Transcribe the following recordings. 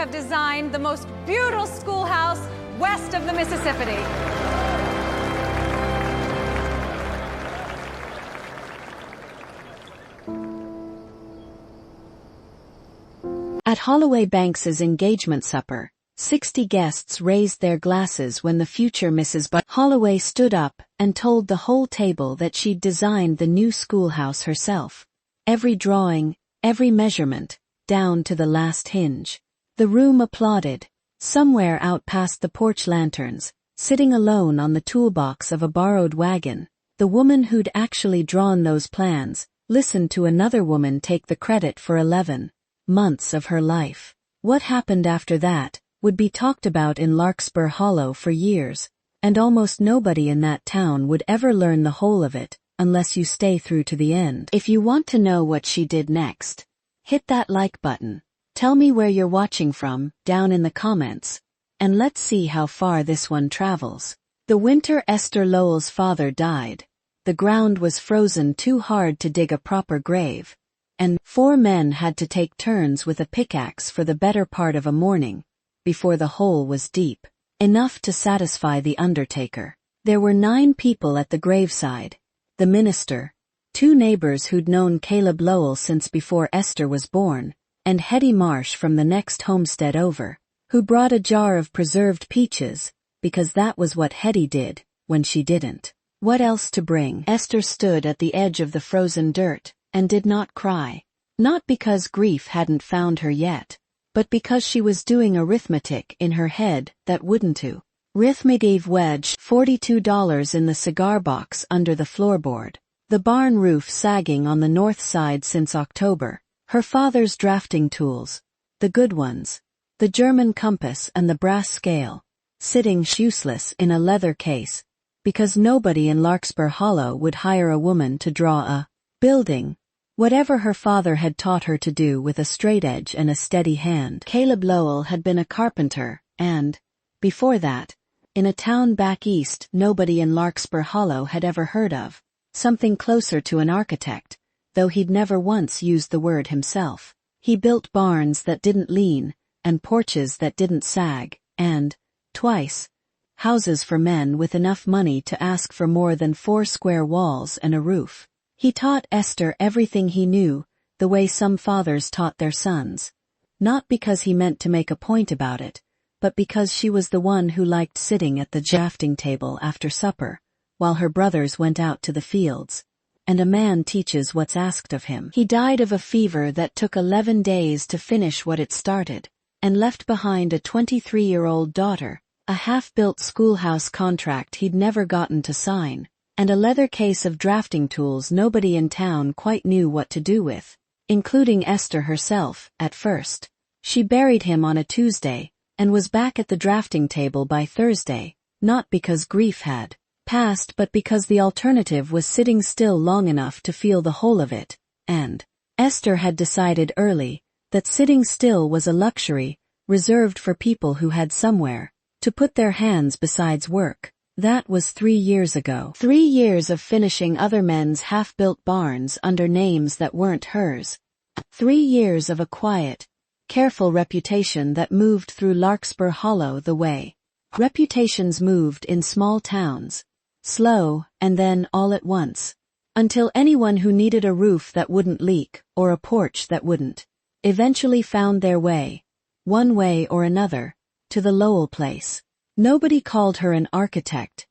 have designed the most beautiful schoolhouse west of the Mississippi. At Holloway Banks's engagement supper, 60 guests raised their glasses when the future Mrs. Holloway stood up and told the whole table that she'd designed the new schoolhouse herself. Every drawing, every measurement, down to the last hinge. The room applauded. Somewhere out past the porch lanterns, sitting alone on the toolbox of a borrowed wagon, the woman who'd actually drawn those plans listened to another woman take the credit for 11 months of her life. What happened after that would be talked about in Larkspur Hollow for years, and almost nobody in that town would ever learn the whole of it unless you stay through to the end. If you want to know what she did next, hit that like button. Tell me where you're watching from, down in the comments, and let's see how far this one travels. The winter Esther Lowell's father died. The ground was frozen too hard to dig a proper grave, and 4 men had to take turns with a pickaxe for the better part of a morning, before the hole was deep enough to satisfy the undertaker. There were 9 people at the graveside. The minister, 2 neighbors who'd known Caleb Lowell since before Esther was born, and Hetty Marsh from the next homestead over, who brought a jar of preserved peaches, because that was what Hetty did when she didn't. What else to bring? Esther stood at the edge of the frozen dirt and did not cry. Not because grief hadn't found her yet, but because she was doing arithmetic in her head that wouldn't to. Arithmetic wedged $42 in the cigar box under the floorboard. The barn roof sagging on the north side since October. Her father's drafting tools, the good ones, the German compass and the brass scale, sitting useless in a leather case, because nobody in Larkspur Hollow would hire a woman to draw a building, whatever her father had taught her to do with a straight edge and a steady hand. Caleb Lowell had been a carpenter, and, before that, in a town back east nobody in Larkspur Hollow had ever heard of, something closer to an architect, though he'd never once used the word himself. He built barns that didn't lean, and porches that didn't sag, and, twice, houses for men with enough money to ask for more than 4 square walls and a roof. He taught Esther everything he knew, the way some fathers taught their sons. Not because he meant to make a point about it, but because she was the one who liked sitting at the drafting table after supper, while her brothers went out to the fields. And a man teaches what's asked of him. He died of a fever that took 11 days to finish what it started, and left behind a 23-year-old daughter, a half-built schoolhouse contract he'd never gotten to sign, and a leather case of drafting tools nobody in town quite knew what to do with, including Esther herself, at first. She buried him on a Tuesday, and was back at the drafting table by Thursday, not because grief had passed but because the alternative was sitting still long enough to feel the whole of it, and Esther had decided early that sitting still was a luxury reserved for people who had somewhere to put their hands besides work. That was 3 years ago. 3 years of finishing other men's half-built barns under names that weren't hers. 3 years of a quiet, careful reputation that moved through Larkspur Hollow the way reputations moved in small towns. Slow, and then all at once, until anyone who needed a roof that wouldn't leak, or a porch that wouldn't, eventually found their way, one way or another, to the Lowell place. Nobody called her an architect.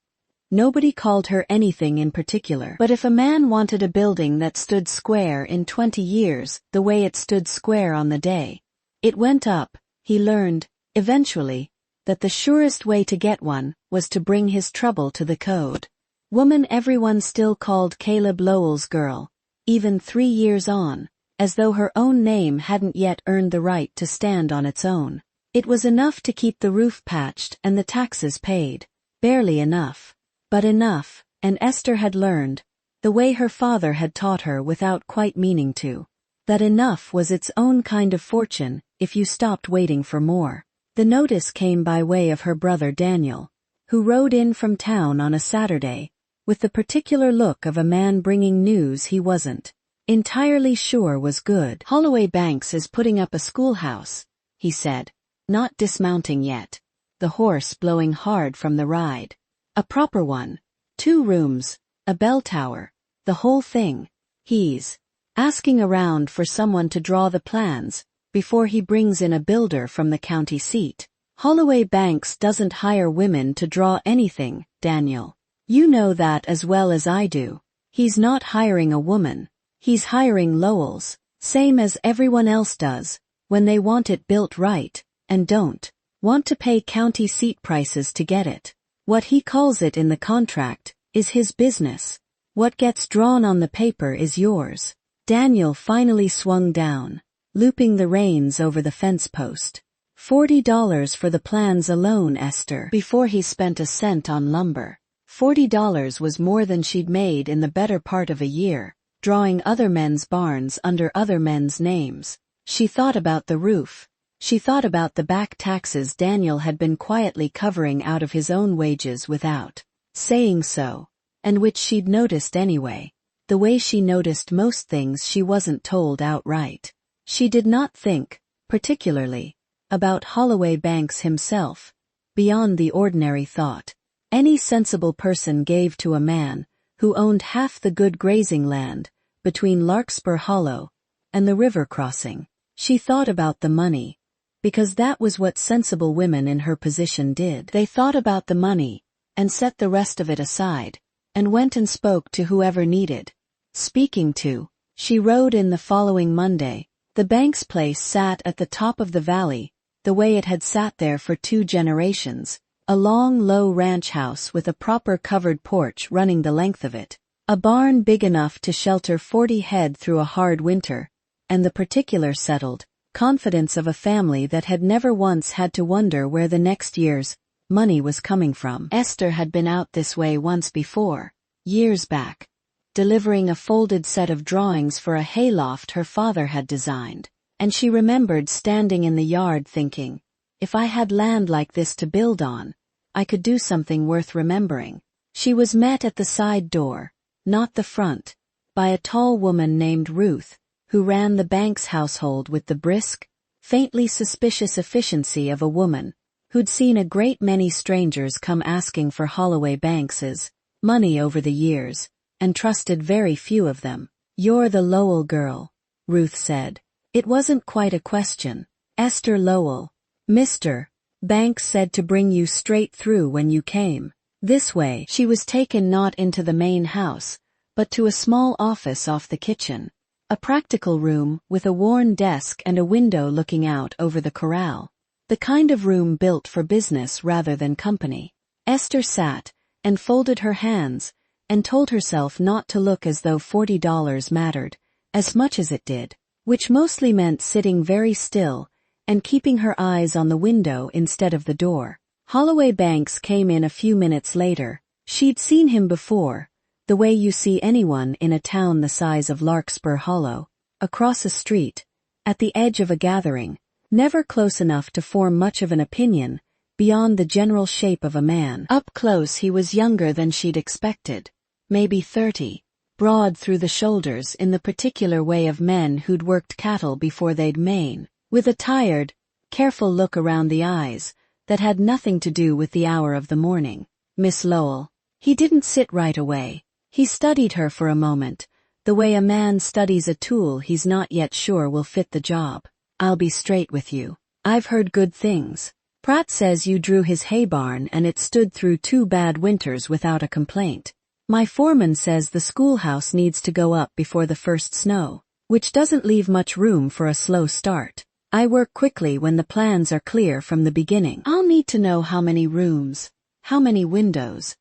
Nobody called her anything in particular. But if a man wanted a building that stood square in 20 years, the way it stood square on the day it went up, he learned, eventually, that the surest way to get one was to bring his trouble to the code. Woman everyone still called Caleb Lowell's girl, even 3 years on, as though her own name hadn't yet earned the right to stand on its own. It was enough to keep the roof patched and the taxes paid. Barely enough. But enough, and Esther had learned, the way her father had taught her without quite meaning to, that enough was its own kind of fortune if you stopped waiting for more. The notice came by way of her brother Daniel, who rode in from town on a Saturday, with the particular look of a man bringing news he wasn't entirely sure was good. "Holloway Banks is putting up a schoolhouse," he said. not dismounting yet. The horse blowing hard from the ride. A proper one. 2 rooms, a bell tower, the whole thing. He's asking around for someone to draw the plans before he brings in a builder from the county seat. Holloway Banks doesn't hire women to draw anything, Daniel. You know that as well as I do. He's not hiring a woman. He's hiring Lowells, same as everyone else does, when they want it built right, and don't want to pay county seat prices to get it. What he calls it in the contract is his business. What gets drawn on the paper is yours. Daniel finally swung down, looping the reins over the fence post. $40 for the plans alone, Esther, before he spent a cent on lumber. $40 was more than she'd made in the better part of a year, drawing other men's barns under other men's names. She thought about the roof. She thought about the back taxes Daniel had been quietly covering out of his own wages without saying so, and which she'd noticed anyway, the way she noticed most things she wasn't told outright. She did not think, particularly, about Holloway Banks himself, beyond the ordinary thought any sensible person gave to a man who owned half the good grazing land between Larkspur Hollow and the river crossing. She thought about the money, because that was what sensible women in her position did. They thought about the money, and set the rest of it aside, and went and spoke to whoever needed speaking to. She rode in the following Monday. The Banks place sat at the top of the valley, the way it had sat there for 2 generations, a long low ranch house with a proper covered porch running the length of it, a barn big enough to shelter 40 head through a hard winter, and the particular settled confidence of a family that had never once had to wonder where the next year's money was coming from. Esther had been out this way once before, years back, delivering a folded set of drawings for a hayloft her father had designed, and she remembered standing in the yard thinking, if I had land like this to build on, I could do something worth remembering. She was met at the side door, not the front, by a tall woman named Ruth, who ran the Banks household with the brisk, faintly suspicious efficiency of a woman who'd seen a great many strangers come asking for Holloway Banks's money over the years, and trusted very few of them. You're the Lowell girl, Ruth said. It wasn't quite a question. Esther Lowell. Mr. Banks said to bring you straight through when you came. This way. She was taken not into the main house, but to a small office off the kitchen. A practical room with a worn desk and a window looking out over the corral. The kind of room built for business rather than company. Esther sat and folded her hands and told herself not to look as though $40 mattered as much as it did, which mostly meant sitting very still and keeping her eyes on the window instead of the door. Holloway Banks came in a few minutes later. She'd seen him before, the way you see anyone in a town the size of Larkspur Hollow, across a street, at the edge of a gathering, never close enough to form much of an opinion, beyond the general shape of a man. Up close he was younger than she'd expected, maybe 30, broad through the shoulders in the particular way of men who'd worked cattle before they'd main, with a tired, careful look around the eyes that had nothing to do with the hour of the morning. Miss Lowell. He didn't sit right away. He studied her for a moment, the way a man studies a tool he's not yet sure will fit the job. I'll be straight with you. I've heard good things. Pratt says you drew his hay barn and it stood through 2 bad winters without a complaint. My foreman says the schoolhouse needs to go up before the first snow, which doesn't leave much room for a slow start. I work quickly when the plans are clear from the beginning. I'll need to know how many rooms, how many windows,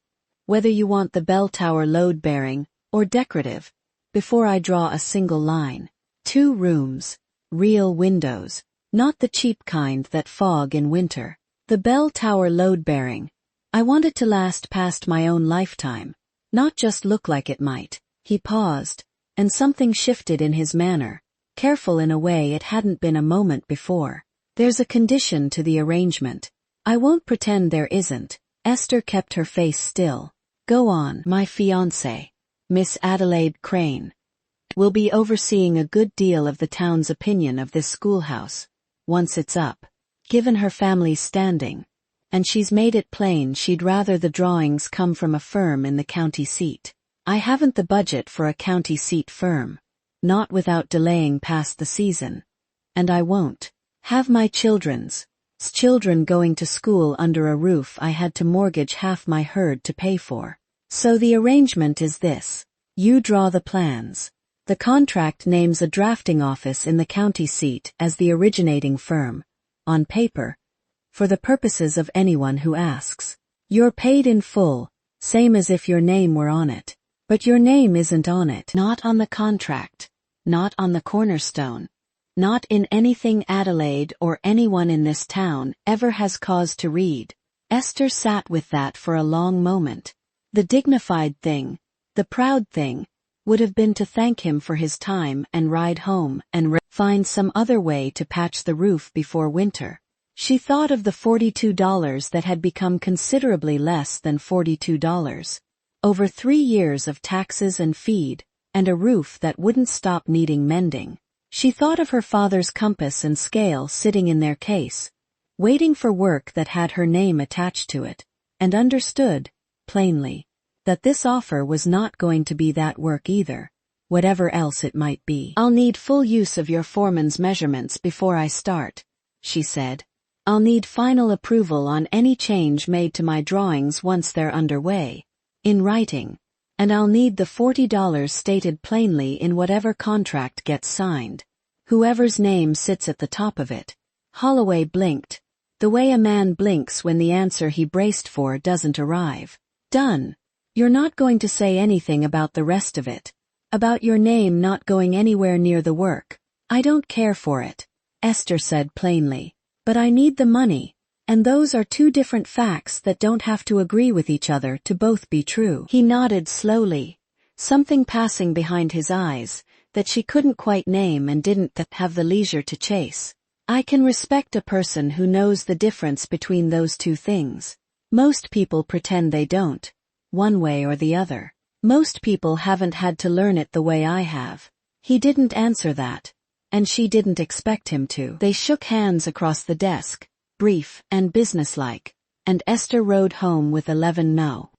whether you want the bell tower load-bearing or decorative, before I draw a single line. 2 rooms, real windows, not the cheap kind that fog in winter. The bell tower load-bearing. I want it to last past my own lifetime, not just look like it might. He paused, and something shifted in his manner, careful in a way it hadn't been a moment before. There's a condition to the arrangement. I won't pretend there isn't. Esther kept her face still. Go on. My fiancée, Miss Adelaide Crane, will be overseeing a good deal of the town's opinion of this schoolhouse, once it's up. given her family's standing, and she's made it plain she'd rather the drawings come from a firm in the county seat. I haven't the budget for a county seat firm, not without delaying past the season. And I won't have my children's children going to school under a roof I had to mortgage half my herd to pay for. So the arrangement is this. You draw the plans. The contract names a drafting office in the county seat as the originating firm, on paper, for the purposes of anyone who asks. You're paid in full, same as if your name were on it. But your name isn't on it. Not on the contract. Not on the cornerstone. Not in anything Adelaide or anyone in this town ever has cause to read. Esther sat with that for a long moment. The dignified thing, the proud thing, would have been to thank him for his time and ride home and find some other way to patch the roof before winter. She thought of the $42 that had become considerably less than $42. Over 3 years of taxes and feed, and a roof that wouldn't stop needing mending. She thought of her father's compass and scale sitting in their case, waiting for work that had her name attached to it, and understood, plainly, that this offer was not going to be that work either, whatever else it might be. I'll need full use of your foreman's measurements before I start, she said. I'll need final approval on any change made to my drawings once they're underway, in writing, and I'll need the $40 stated plainly in whatever contract gets signed. Whoever's name sits at the top of it. Holloway blinked, the way a man blinks when the answer he braced for doesn't arrive. Done. You're not going to say anything about the rest of it. About your name not going anywhere near the work. I don't care for it, Esther said plainly. But I need the money, and those are two different facts that don't have to agree with each other to both be true. He nodded slowly, something passing behind his eyes that she couldn't quite name and didn't have the leisure to chase. I can respect a person who knows the difference between those two things. Most people pretend they don't, one way or the other. Most people haven't had to learn it the way I have. He didn't answer that, and she didn't expect him to. They shook hands across the desk, brief and businesslike, and Esther rode home with 11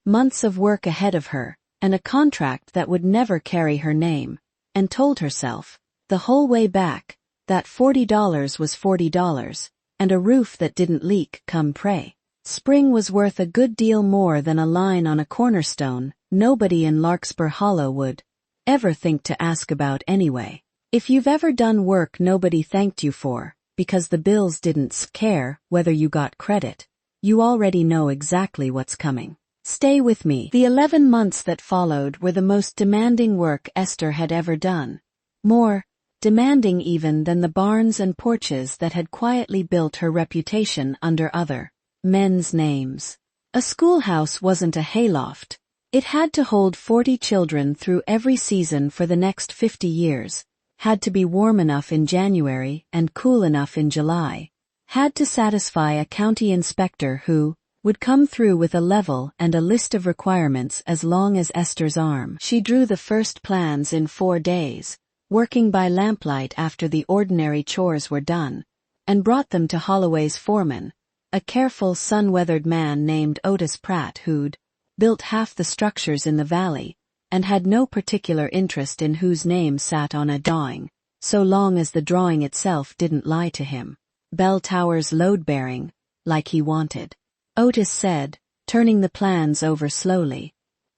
months of work ahead of her, and a contract that would never carry her name, and told herself, the whole way back, that $40 was $40, and a roof that didn't leak come pray. Spring was worth a good deal more than a line on a cornerstone nobody in Larkspur Hollow would ever think to ask about anyway. If you've ever done work nobody thanked you for, because the bills didn't care whether you got credit, you already know exactly what's coming. Stay with me. The 11 months that followed were the most demanding work Esther had ever done. More demanding even than the barns and porches that had quietly built her reputation under other men's names. A schoolhouse wasn't a hayloft. It had to hold 40 children through every season for the next 50 years, had to be warm enough in January and cool enough in July, had to satisfy a county inspector who would come through with a level and a list of requirements as long as Esther's arm. She drew the first plans in 4 days, working by lamplight after the ordinary chores were done, and brought them to Holloway's foreman, a careful sun-weathered man named Otis Pratt who'd built half the structures in the valley, and had no particular interest in whose name sat on a drawing, so long as the drawing itself didn't lie to him. Bell Tower's load-bearing, like he wanted. Otis said, turning the plans over slowly,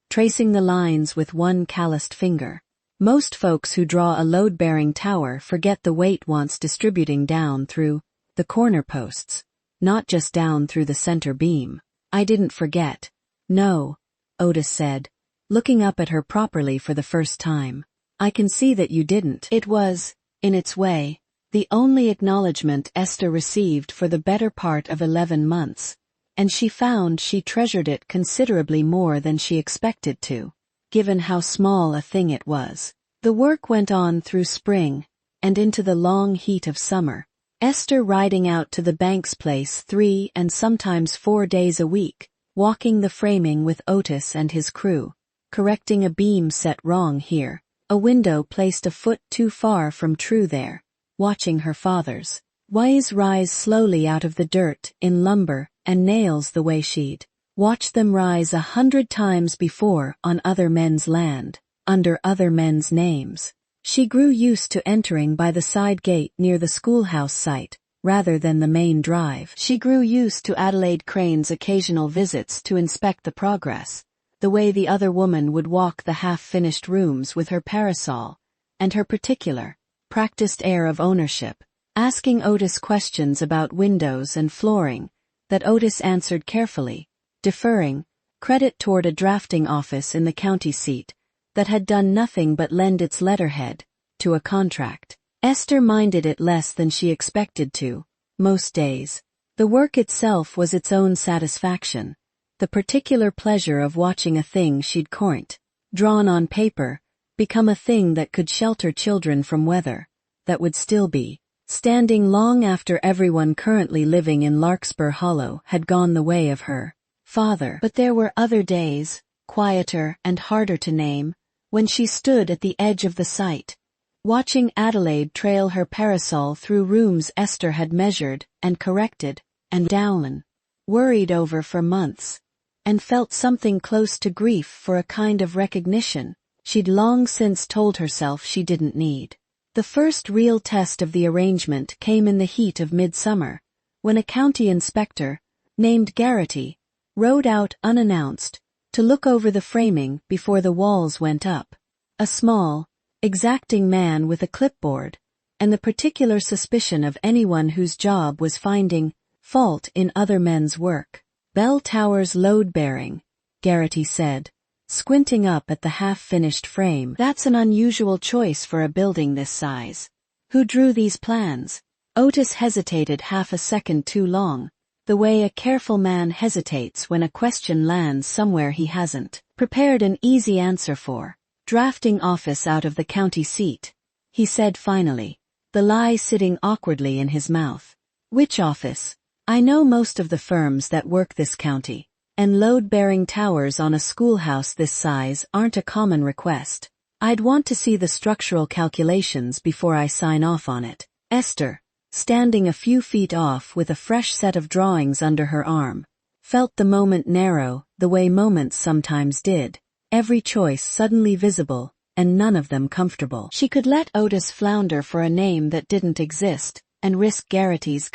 tracing the lines with one calloused finger. Most folks who draw a load-bearing tower forget the weight wants distributing down through the corner posts, not just down through the center beam. I didn't forget. No, Otis said, looking up at her properly for the first time. I can see that you didn't. It was, in its way, the only acknowledgement Esther received for the better part of 11 months, and she found she treasured it considerably more than she expected to, given how small a thing it was. The work went on through spring, and into the long heat of summer, Esther riding out to the Banks place 3 and sometimes 4 days a week, walking the framing with Otis and his crew, correcting a beam set wrong here, a window placed a foot too far from true there, watching her father's Wise rise slowly out of the dirt, in lumber, and nails the way she'd watched them rise 100 times before on other men's land, under other men's names. She grew used to entering by the side gate near the schoolhouse site, rather than the main drive. She grew used to Adelaide Crane's occasional visits to inspect the progress, the way the other woman would walk the half-finished rooms with her parasol, and her particular, practiced air of ownership, asking Otis questions about windows and flooring, that Otis answered carefully, deferring credit toward a drafting office in the county seat that had done nothing but lend its letterhead to a contract. Esther minded it less than she expected to, most days. The work itself was its own satisfaction, the particular pleasure of watching a thing she'd coined, drawn on paper, become a thing that could shelter children from weather, that would still be standing long after everyone currently living in Larkspur Hollow had gone the way of her father. But there were other days, quieter and harder to name, when she stood at the edge of the site, watching Adelaide trail her parasol through rooms Esther had measured and corrected, and Dowlin worried over for months, and felt something close to grief for a kind of recognition she'd long since told herself she didn't need. The first real test of the arrangement came in the heat of midsummer, when a county inspector, named Garrity, rode out unannounced to look over the framing before the walls went up. A small, exacting man with a clipboard, and the particular suspicion of anyone whose job was finding fault in other men's work. Bell Tower's load-bearing, Garrity said, squinting up at the half-finished frame. That's an unusual choice for a building this size. Who drew these plans? Otis hesitated half a second too long, the way a careful man hesitates when a question lands somewhere he hasn't prepared an easy answer for. Drafting office out of the county seat, he said finally, the lie sitting awkwardly in his mouth. Which office? I know most of the firms that work this county, and load-bearing towers on a schoolhouse this size aren't a common request. I'd want to see the structural calculations before I sign off on it. Esther, standing a few feet off with a fresh set of drawings under her arm, felt the moment narrow the way moments sometimes did, every choice suddenly visible, and none of them comfortable. She could let Otis flounder for a name that didn't exist, and risk Garrity's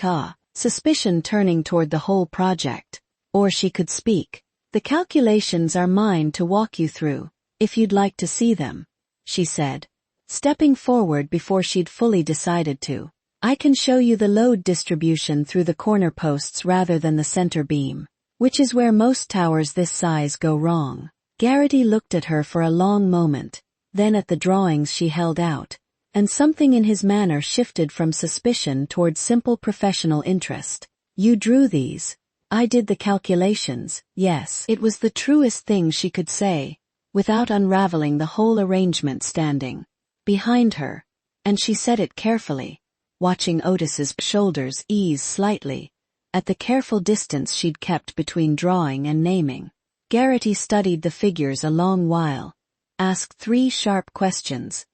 suspicion turning toward the whole project. Or she could speak. The calculations are mine to walk you through, if you'd like to see them, she said, stepping forward before she'd fully decided to. I can show you the load distribution through the corner posts rather than the center beam, which is where most towers this size go wrong. Garrity looked at her for a long moment, then at the drawings she held out, and something in his manner shifted from suspicion toward simple professional interest. You drew these? I did the calculations, yes. It was the truest thing she could say, without unraveling the whole arrangement standing behind her, and she said it carefully, watching Otis's shoulders ease slightly, at the careful distance she'd kept between drawing and naming. Garrity studied the figures a long while, asked 3 sharp questions,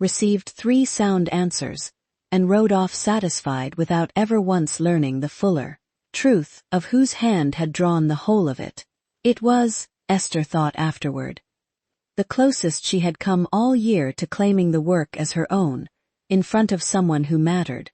received 3 sound answers, and rode off satisfied without ever once learning the fuller truth of whose hand had drawn the whole of it. It was, Esther thought afterward, the closest she had come all year to claiming the work as her own, in front of someone who mattered,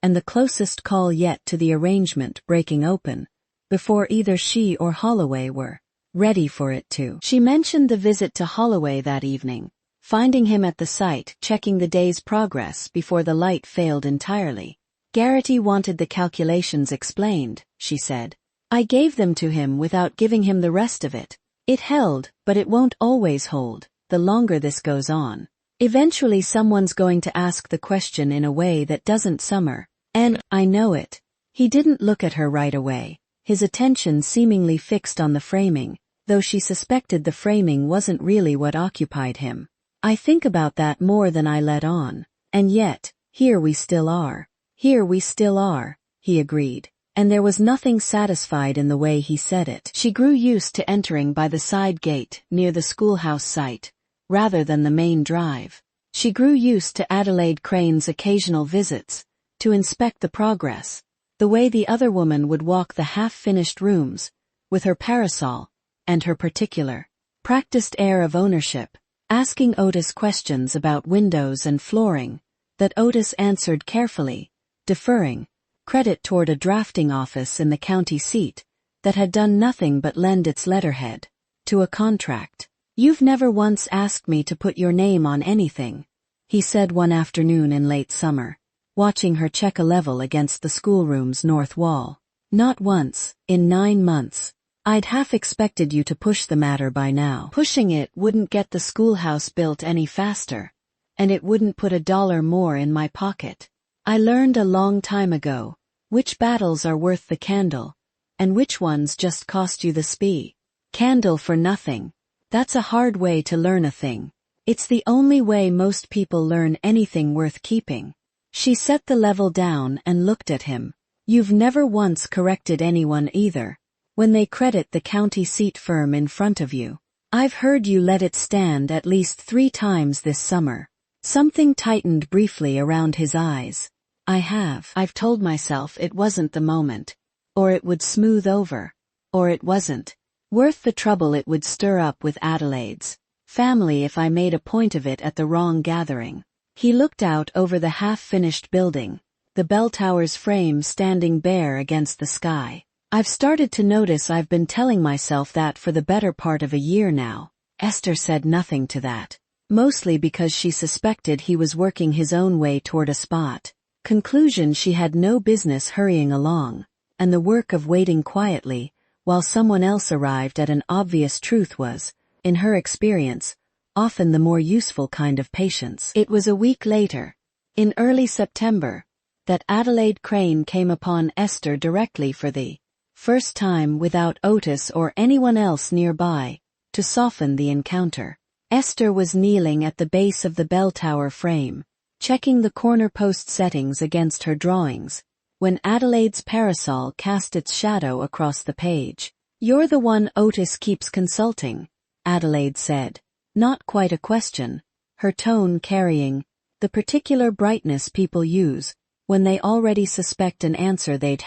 and the closest call yet to the arrangement breaking open, before either she or Holloway were ready for it to. She mentioned the visit to Holloway that evening, finding him at the site checking the day's progress before the light failed entirely. Garrity wanted the calculations explained, she said. I gave them to him without giving him the rest of it. It held, but it won't always hold, the longer this goes on. Eventually someone's going to ask the question in a way that doesn't summer, and I know it. He didn't look at her right away, his attention seemingly fixed on the framing, though she suspected the framing wasn't really what occupied him. I think about that more than I let on, and yet, here we still are. Here we still are, he agreed, and there was nothing satisfied in the way he said it. She grew used to entering by the side gate near the schoolhouse site, rather than the main drive. She grew used to Adelaide Crane's occasional visits, to inspect the progress, the way the other woman would walk the half-finished rooms, with her parasol, and her particular, practiced air of ownership, asking Otis questions about windows and flooring, that Otis answered carefully, deferring credit toward a drafting office in the county seat that had done nothing but lend its letterhead to a contract. "You've never once asked me to put your name on anything," he said one afternoon in late summer, watching her check a level against the schoolroom's north wall. "Not once, in 9 months. I'd half expected you to push the matter by now." Pushing it wouldn't get the schoolhouse built any faster, and it wouldn't put $1 more in my pocket. "I learned a long time ago which battles are worth the candle, and which ones just cost you the spee. Candle for nothing. That's a hard way to learn a thing. It's the only way most people learn anything worth keeping." She set the level down and looked at him. "You've never once corrected anyone either, when they credit the county seat firm in front of you. I've heard you let it stand at least 3 times this summer." Something tightened briefly around his eyes. "I have. I've told myself it wasn't the moment. Or it would smooth over. Or it wasn't worth the trouble it would stir up with Adelaide's family if I made a point of it at the wrong gathering." He looked out over the half-finished building, the bell tower's frame standing bare against the sky. "I've started to notice I've been telling myself that for the better part of a year now." Esther said nothing to that, mostly because she suspected he was working his own way toward a spot. Conclusion she had no business hurrying along, and the work of waiting quietly while someone else arrived at an obvious truth was, in her experience, often the more useful kind of patience. It was a week later, in early September, that Adelaide Crane came upon Esther directly for the first time without Otis or anyone else nearby to soften the encounter. Esther was kneeling at the base of the bell tower frame, checking the corner post settings against her drawings, when Adelaide's parasol cast its shadow across the page. "You're the one Otis keeps consulting," Adelaide said, not quite a question, her tone carrying the particular brightness people use when they already suspect an answer they'd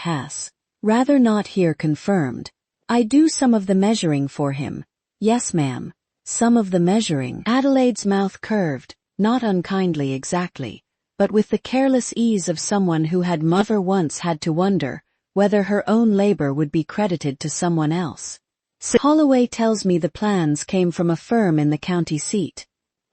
rather not hear confirmed. "I do some of the measuring for him." "Yes, ma'am. Some of the measuring." Adelaide's mouth curved, not unkindly exactly, but with the careless ease of someone who had never once had to wonder whether her own labor would be credited to someone else. "So Holloway tells me the plans came from a firm in the county seat.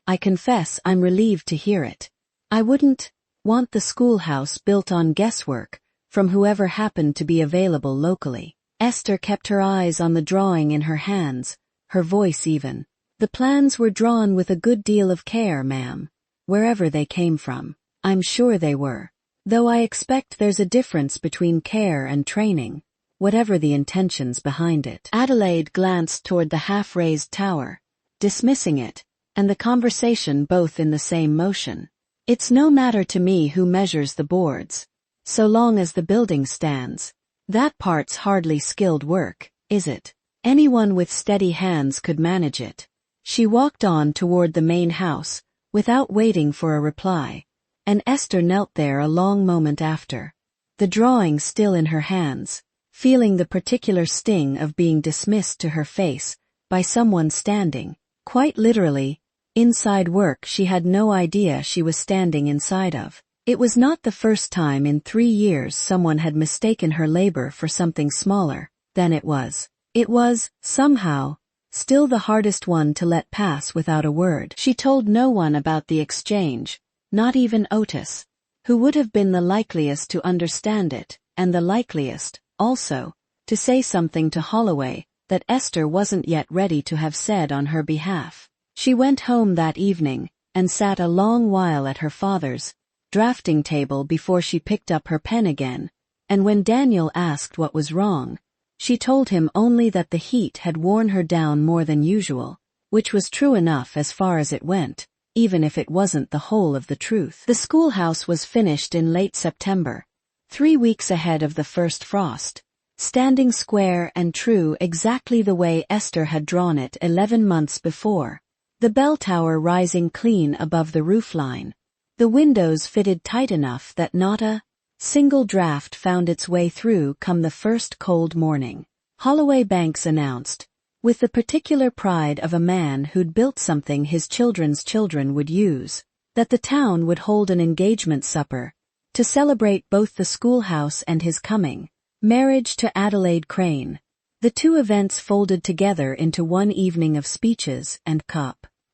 I confess I'm relieved to hear it. I wouldn't want the schoolhouse built on guesswork from whoever happened to be available locally." Esther kept her eyes on the drawing in her hands, her voice even. "The plans were drawn with a good deal of care, ma'am, wherever they came from. I'm sure they were. Though I expect there's a difference between care and training, whatever the intentions behind it." Adelaide glanced toward the half-raised tower, dismissing it, and the conversation both in the same motion. "It's no matter to me who measures the boards, so long as the building stands. That part's hardly skilled work, is it? Anyone with steady hands could manage it." She walked on toward the main house, without waiting for a reply, and Esther knelt there a long moment after, the drawing still in her hands, feeling the particular sting of being dismissed to her face by someone standing, quite literally, inside work she had no idea she was standing inside of. It was not the first time in 3 years someone had mistaken her labor for something smaller than it was. It was, somehow, still the hardest one to let pass without a word. She told no one about the exchange, not even Otis, who would have been the likeliest to understand it, and the likeliest, also, to say something to Holloway that Esther wasn't yet ready to have said on her behalf. She went home that evening, and sat a long while at her father's drafting table before she picked up her pen again, and when Daniel asked what was wrong, she told him only that the heat had worn her down more than usual, which was true enough as far as it went, even if it wasn't the whole of the truth. The schoolhouse was finished in late September, 3 weeks ahead of the first frost, standing square and true exactly the way Esther had drawn it 11 months before, the bell tower rising clean above the roofline, the windows fitted tight enough that not a single draft found its way through come the first cold morning. Holloway Banks announced, with the particular pride of a man who'd built something his children's children would use, that the town would hold an engagement supper to celebrate both the schoolhouse and his coming marriage to Adelaide Crane. The two events folded together into one evening of speeches and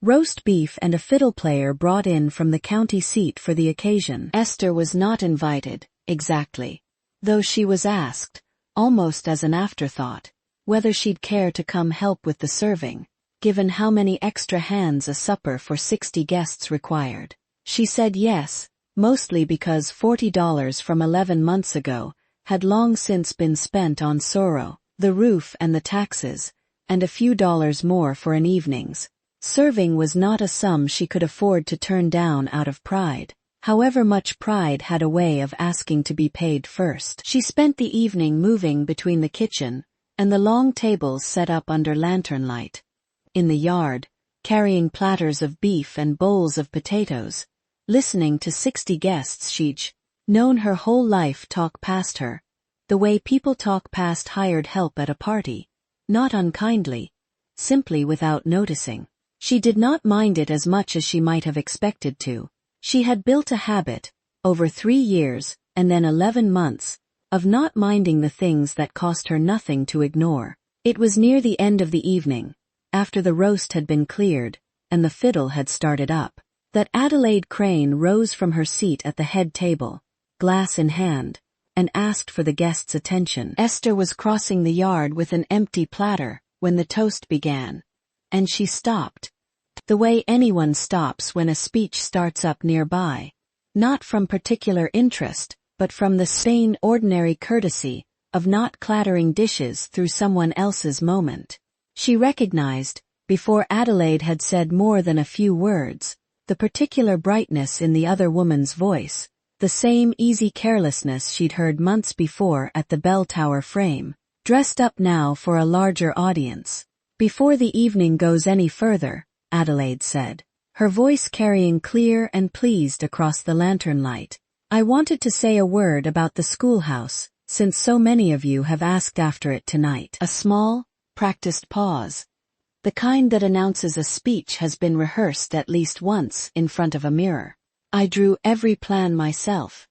roast beef and a fiddle player brought in from the county seat for the occasion. Esther was not invited, exactly, though she was asked, almost as an afterthought, whether she'd care to come help with the serving, given how many extra hands a supper for 60 guests required. She said yes, mostly because $40 from 11 months ago had long since been spent on sorrow, the roof and the taxes, and a few dollars more for an evening's serving was not a sum she could afford to turn down out of pride. However, much pride had a way of asking to be paid first. She spent the evening moving between the kitchen and the long tables set up under lantern light. In the yard, carrying platters of beef and bowls of potatoes, listening to 60 guests she'd known her whole life talk past her, the way people talk past hired help at a party, not unkindly, simply without noticing. She did not mind it as much as she might have expected to. She had built a habit, over 3 years, and then 11 months, of not minding the things that cost her nothing to ignore. It was near the end of the evening, after the roast had been cleared, and the fiddle had started up, that Adelaide Crane rose from her seat at the head table, glass in hand, and asked for the guests' attention. Esther was crossing the yard with an empty platter when the toast began, and she stopped, the way anyone stops when a speech starts up nearby, not from particular interest, but from the sane ordinary courtesy of not clattering dishes through someone else's moment. She recognized, before Adelaide had said more than a few words, the particular brightness in the other woman's voice, the same easy carelessness she'd heard months before at the bell tower frame, dressed up now for a larger audience. "Before the evening goes any further," Adelaide said, her voice carrying clear and pleased across the lantern light, "I wanted to say a word about the schoolhouse, since so many of you have asked after it tonight." A small, practiced pause, the kind that announces a speech has been rehearsed at least once in front of a mirror. "I drew every plan myself,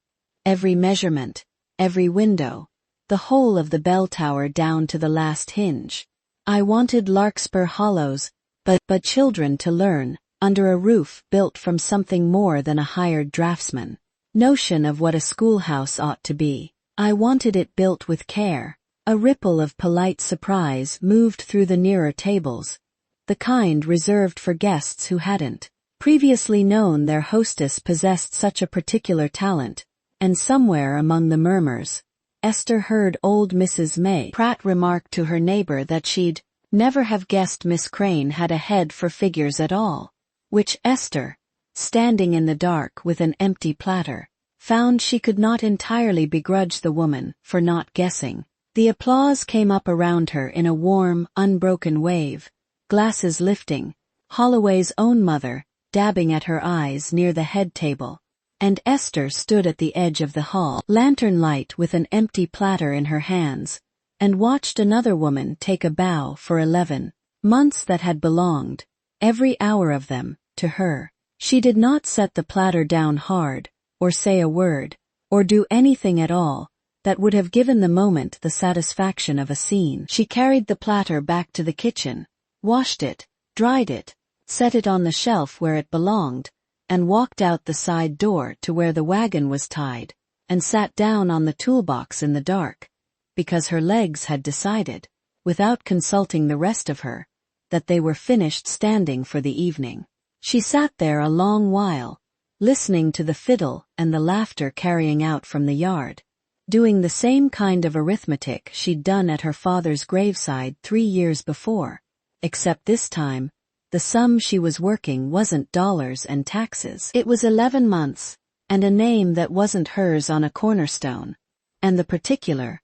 every measurement, every window, the whole of the bell tower down to the last hinge. I wanted Larkspur Hollows, but children to learn, under a roof built from something more than a hired draftsman notion of what a schoolhouse ought to be. I wanted it built with care." A ripple of polite surprise moved through the nearer tables, the kind reserved for guests who hadn't previously known their hostess possessed such a particular talent, and somewhere among the murmurs, Esther heard old Mrs. May Pratt remark to her neighbor that she'd never have guessed Miss Crane had a head for figures at all, which Esther, standing in the dark with an empty platter, found she could not entirely begrudge the woman for not guessing. The applause came up around her in a warm, unbroken wave, glasses lifting, Holloway's own mother dabbing at her eyes near the head table, and Esther stood at the edge of the hall, lantern light with an empty platter in her hands, and watched another woman take a bow for 11 months that had belonged, every hour of them, to her. She did not set the platter down hard, or say a word, or do anything at all that would have given the moment the satisfaction of a scene. She carried the platter back to the kitchen, washed it, dried it, set it on the shelf where it belonged, and walked out the side door to where the wagon was tied, and sat down on the toolbox in the dark, because her legs had decided, without consulting the rest of her, that they were finished standing for the evening. She sat there a long while, listening to the fiddle and the laughter carrying out from the yard, doing the same kind of arithmetic she'd done at her father's graveside 3 years before, except this time, the sum she was working wasn't dollars and taxes. It was 11 months, and a name that wasn't hers on a cornerstone, and the particular,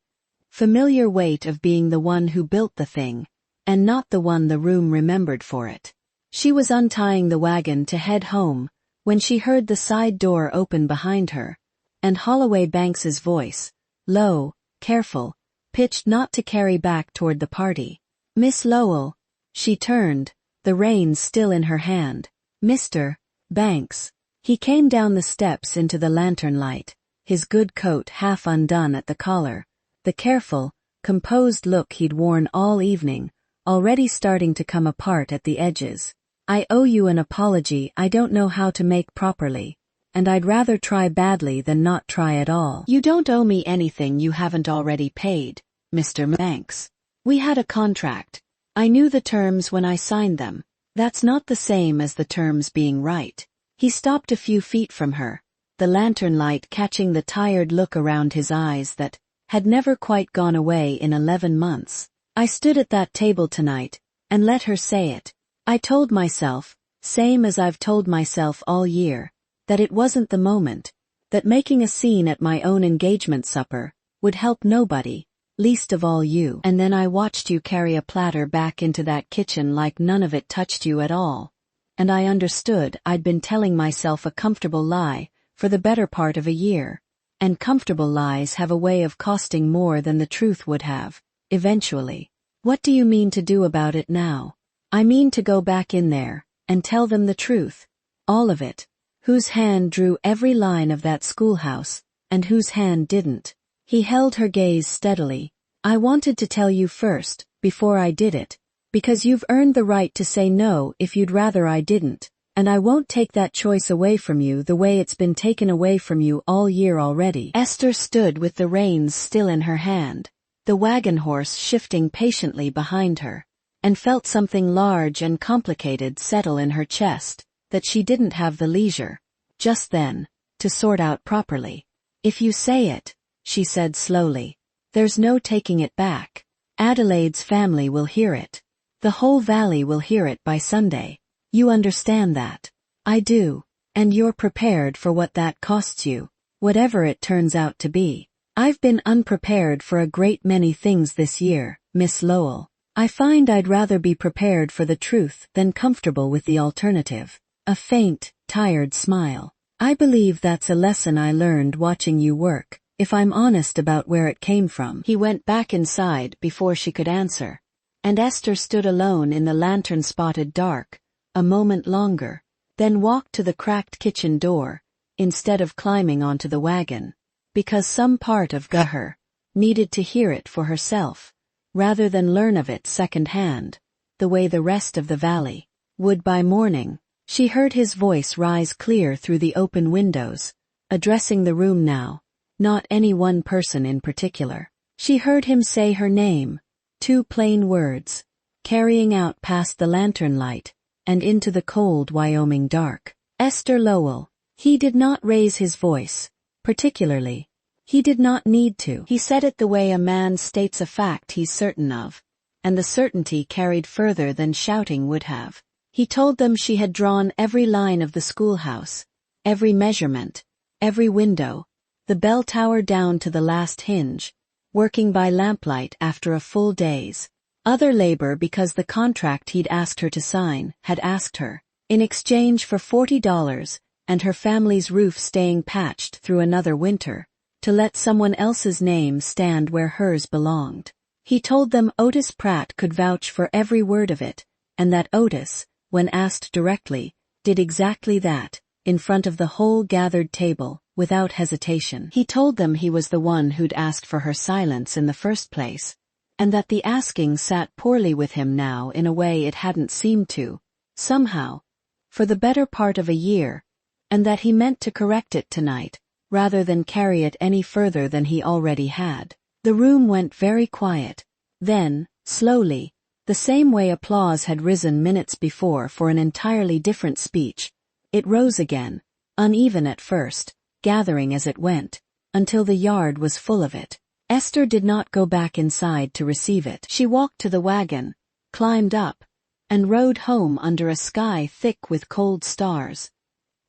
familiar weight of being the one who built the thing, and not the one the room remembered for it. She was untying the wagon to head home when she heard the side door open behind her, and Holloway Banks's voice, low, careful, pitched not to carry back toward the party. Miss Lowell. She turned, the reins still in her hand. Mr. Banks. He came down the steps into the lantern light, his good coat half undone at the collar, the careful, composed look he'd worn all evening, already starting to come apart at the edges. I owe you an apology I don't know how to make properly, and I'd rather try badly than not try at all. You don't owe me anything you haven't already paid, Mr. Banks. We had a contract. I knew the terms when I signed them. That's not the same as the terms being right. He stopped a few feet from her, the lantern light catching the tired look around his eyes that had never quite gone away in 11 months. I stood at that table tonight, and let her say it. I told myself, same as I've told myself all year, that it wasn't the moment, that making a scene at my own engagement supper would help nobody, least of all you. And then I watched you carry a platter back into that kitchen like none of it touched you at all. And I understood I'd been telling myself a comfortable lie for the better part of a year. And comfortable lies have a way of costing more than the truth would have, eventually. What do you mean to do about it now? I mean to go back in there, and tell them the truth. All of it. Whose hand drew every line of that schoolhouse, and whose hand didn't. He held her gaze steadily. I wanted to tell you first, before I did it, because you've earned the right to say no if you'd rather I didn't, and I won't take that choice away from you the way it's been taken away from you all year already. Esther stood with the reins still in her hand, the wagon horse shifting patiently behind her, and felt something large and complicated settle in her chest that she didn't have the leisure, just then, to sort out properly. If you say it, she said slowly, there's no taking it back. Adelaide's family will hear it. The whole valley will hear it by Sunday. You understand that? I do. And you're prepared for what that costs you, whatever it turns out to be. I've been unprepared for a great many things this year, Miss Lowell. I find I'd rather be prepared for the truth than comfortable with the alternative. A faint, tired smile. I believe that's a lesson I learned watching you work, if I'm honest about where it came from. He went back inside before she could answer. And Esther stood alone in the lantern-spotted dark, a moment longer, then walked to the cracked kitchen door, instead of climbing onto the wagon, because some part of her needed to hear it for herself, rather than learn of it second-hand, the way the rest of the valley would by morning. She heard his voice rise clear through the open windows, addressing the room now, not any one person in particular. She heard him say her name, 2 plain words, carrying out past the lantern light, and into the cold Wyoming dark. Esther Lowell. He did not raise his voice, particularly. He did not need to. He said it the way a man states a fact he's certain of, and the certainty carried further than shouting would have. He told them she had drawn every line of the schoolhouse, every measurement, every window, the bell tower down to the last hinge, working by lamplight after a full day's other labor because the contract he'd asked her to sign had asked her, in exchange for $40 and her family's roof staying patched through another winter, to let someone else's name stand where hers belonged. He told them Otis Pratt could vouch for every word of it, and that Otis, when asked directly, did exactly that, in front of the whole gathered table, without hesitation. He told them he was the one who'd asked for her silence in the first place, and that the asking sat poorly with him now in a way it hadn't seemed to, somehow, for the better part of a year, and that he meant to correct it tonight, rather than carry it any further than he already had. The room went very quiet. Then, slowly, the same way applause had risen minutes before for an entirely different speech, it rose again, uneven at first, gathering as it went, until the yard was full of it. Esther did not go back inside to receive it. She walked to the wagon, climbed up, and rode home under a sky thick with cold stars,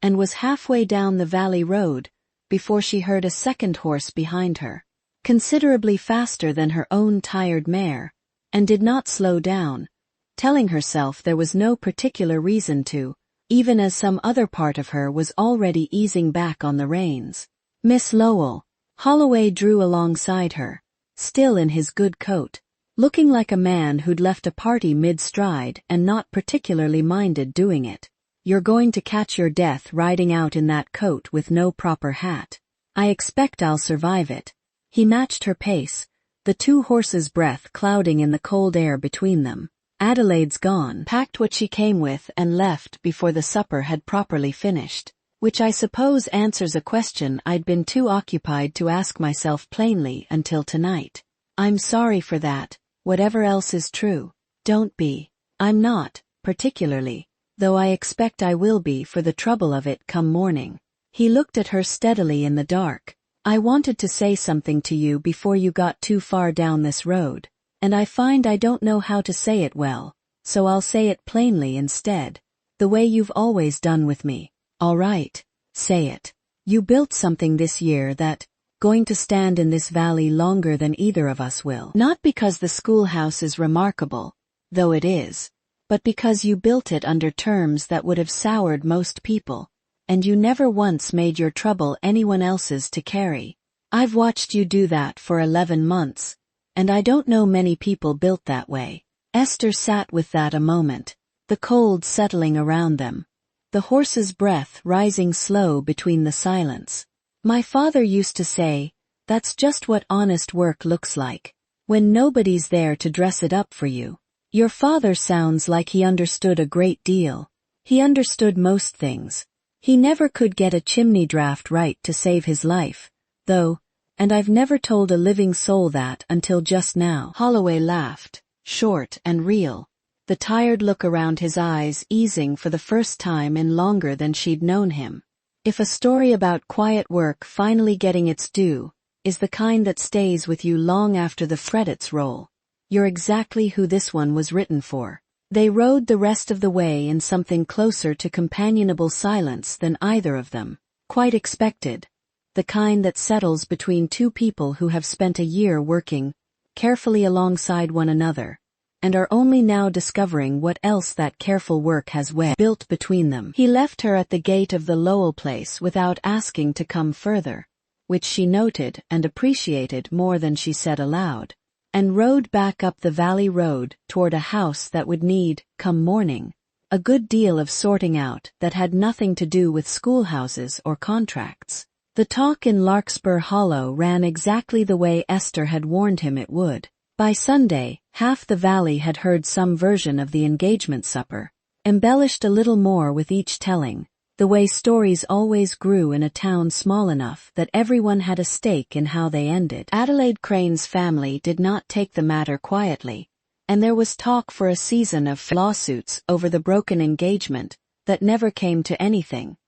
and was halfway down the valley road before she heard a second horse behind her, considerably faster than her own tired mare, and did not slow down, telling herself there was no particular reason to, even as some other part of her was already easing back on the reins. Miss Lowell. Holloway drew alongside her, still in his good coat, looking like a man who'd left a party mid-stride and not particularly minded doing it. You're going to catch your death riding out in that coat with no proper hat. I expect I'll survive it. He matched her pace, the two horses' breath clouding in the cold air between them. Adelaide's gone, packed what she came with and left before the supper had properly finished, which I suppose answers a question I'd been too occupied to ask myself plainly until tonight. I'm sorry for that, whatever else is true. Don't be. I'm not, particularly, though I expect I will be for the trouble of it come morning. He looked at her steadily in the dark. I wanted to say something to you before you got too far down this road, and I find I don't know how to say it well, so I'll say it plainly instead, the way you've always done with me. All right, say it. You built something this year that, going to stand in this valley longer than either of us will. Not because the schoolhouse is remarkable, though it is, but because you built it under terms that would have soured most people, and you never once made your trouble anyone else's to carry. I've watched you do that for 11 months, and I don't know many people built that way. Esther sat with that a moment, the cold settling around them, the horse's breath rising slow between the silence. My father used to say, that's just what honest work looks like, when nobody's there to dress it up for you. Your father sounds like he understood a great deal. He understood most things. He never could get a chimney draft right to save his life, though, and I've never told a living soul that until just now. Holloway laughed, short and real, the tired look around his eyes easing for the first time in longer than she'd known him. If a story about quiet work finally getting its due is the kind that stays with you long after the credits roll, you're exactly who this one was written for. They rode the rest of the way in something closer to companionable silence than either of them, quite expected, the kind that settles between two people who have spent a year working carefully alongside one another, and are only now discovering what else that careful work has built between them. He left her at the gate of the Lowell place without asking to come further, which she noted and appreciated more than she said aloud, and rode back up the valley road toward a house that would need, come morning, a good deal of sorting out that had nothing to do with schoolhouses or contracts. The talk in Larkspur Hollow ran exactly the way Esther had warned him it would. By Sunday, half the valley had heard some version of the engagement supper, embellished a little more with each telling, the way stories always grew in a town small enough that everyone had a stake in how they ended. Adelaide Crane's family did not take the matter quietly, and there was talk for a season of lawsuits over the broken engagement that never came to anything,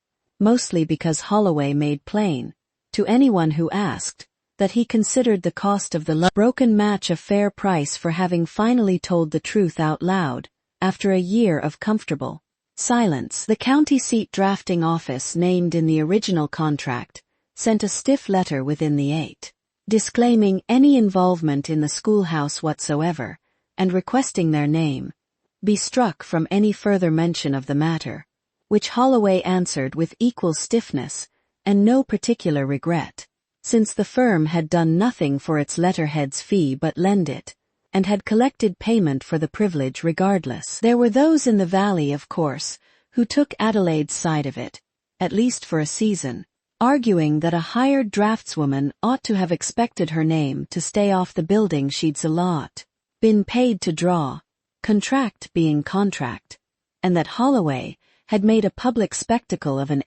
mostly because Holloway made plain, to anyone who asked, that he considered the cost of the broken match a fair price for having finally told the truth out loud, after a year of comfortable silence. The county seat drafting office named in the original contract sent a stiff letter within the 8, disclaiming any involvement in the schoolhouse whatsoever, and requesting their name be struck from any further mention of the matter, which Holloway answered with equal stiffness and no particular regret, since the firm had done nothing for its letterhead's fee but lend it, and had collected payment for the privilege regardless. There were those in the valley, of course, who took Adelaide's side of it, at least for a season, arguing that a hired draftswoman ought to have expected her name to stay off the building she'd a lot been paid to draw, contract being contract, and that Holloway had made a public spectacle of an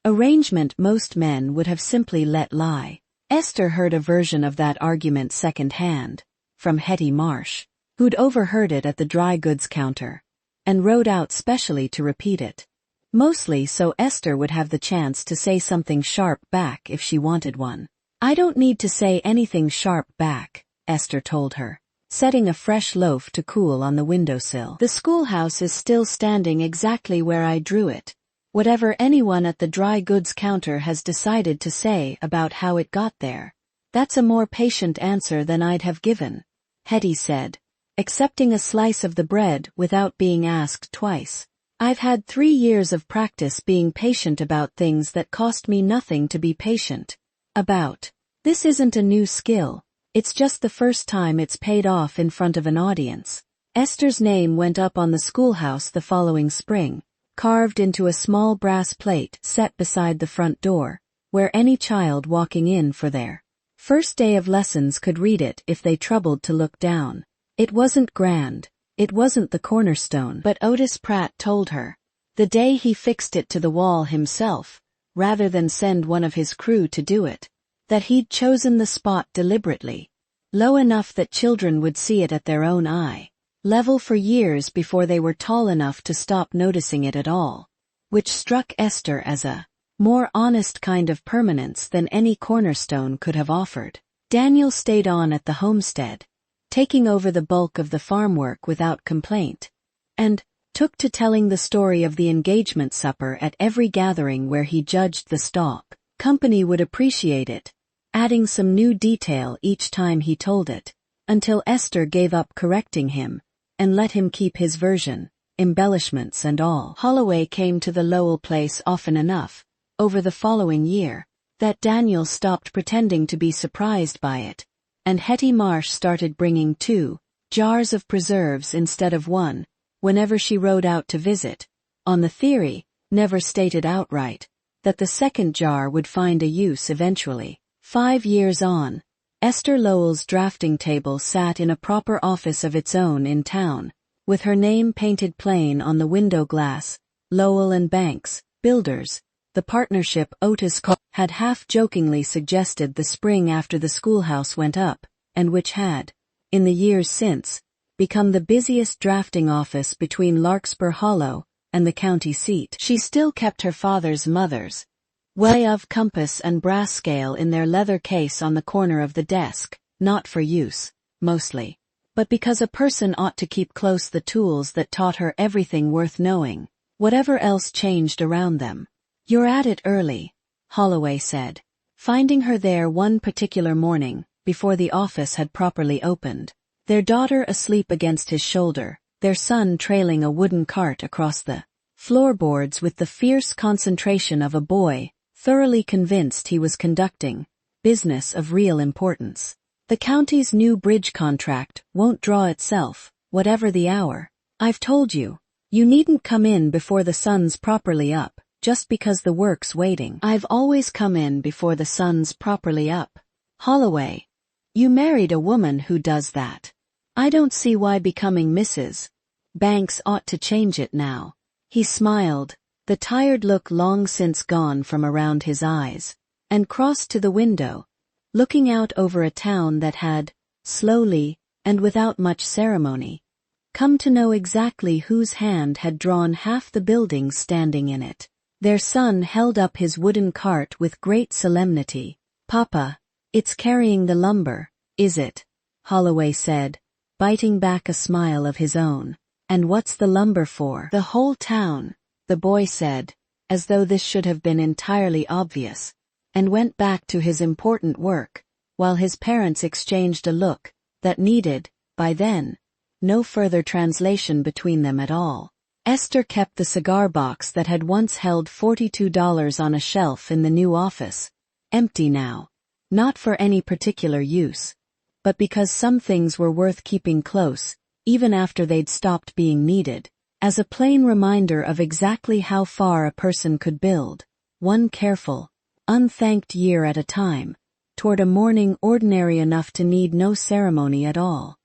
arrangement most men would have simply let lie. Esther heard a version of that argument second-hand, from Hetty Marsh, who'd overheard it at the dry goods counter, and rode out specially to repeat it. Mostly so Esther would have the chance to say something sharp back if she wanted one. I don't need to say anything sharp back, Esther told her, setting a fresh loaf to cool on the windowsill. The schoolhouse is still standing exactly where I drew it, whatever anyone at the dry goods counter has decided to say about how it got there. That's a more patient answer than I'd have given, Hetty said, accepting a slice of the bread without being asked twice. I've had 3 years of practice being patient about things that cost me nothing to be patient. About. This isn't a new skill. It's just the first time it's paid off in front of an audience. Esther's name went up on the schoolhouse the following spring, carved into a small brass plate set beside the front door, where any child walking in for their first day of lessons could read it if they troubled to look down. It wasn't grand. It wasn't the cornerstone, but Otis Pratt told her, the day he fixed it to the wall himself, rather than send one of his crew to do it, that he'd chosen the spot deliberately, low enough that children would see it at their own eye level for years before they were tall enough to stop noticing it at all, which struck Esther as a more honest kind of permanence than any cornerstone could have offered. Daniel stayed on at the homestead, taking over the bulk of the farm work without complaint, and took to telling the story of the engagement supper at every gathering where he judged the stock. Company would appreciate it, adding some new detail each time he told it, until Esther gave up correcting him, and let him keep his version, embellishments and all. Holloway came to the Lowell place often enough, over the following year, that Daniel stopped pretending to be surprised by it, and Hetty Marsh started bringing 2 jars of preserves instead of 1, whenever she rode out to visit, on the theory, never stated outright, that the second jar would find a use eventually. 5 years on, Esther Lowell's drafting table sat in a proper office of its own in town, with her name painted plain on the window glass, Lowell and Banks, builders, the partnership Otis had half-jokingly suggested the spring after the schoolhouse went up, and which had, in the years since, become the busiest drafting office between Larkspur Hollow and the county seat. She still kept her father's mother's way of compass and brass scale in their leather case on the corner of the desk, not for use, mostly, but because a person ought to keep close the tools that taught her everything worth knowing, whatever else changed around them. "You're at it early," Holloway said, finding her there one particular morning, before the office had properly opened, their daughter asleep against his shoulder, their son trailing a wooden cart across the floorboards with the fierce concentration of a boy, thoroughly convinced he was conducting business of real importance. "The county's new bridge contract won't draw itself, whatever the hour. I've told you, you needn't come in before the sun's properly up, just because the work's waiting." "I've always come in before the sun's properly up." "Holloway, you married a woman who does that. I don't see why becoming Mrs. Banks ought to change it now." He smiled, the tired look long since gone from around his eyes, and crossed to the window, looking out over a town that had, slowly, and without much ceremony, come to know exactly whose hand had drawn half the buildings standing in it. Their son held up his wooden cart with great solemnity. "Papa, it's carrying the lumber, is it?" Holloway said, biting back a smile of his own. "And what's the lumber for?" "The whole town," the boy said, as though this should have been entirely obvious, and went back to his important work, while his parents exchanged a look that needed, by then, no further translation between them at all. Esther kept the cigar box that had once held $42 on a shelf in the new office, empty now, not for any particular use, but because some things were worth keeping close, even after they'd stopped being needed, as a plain reminder of exactly how far a person could build, one careful, unthanked year at a time, toward a morning ordinary enough to need no ceremony at all.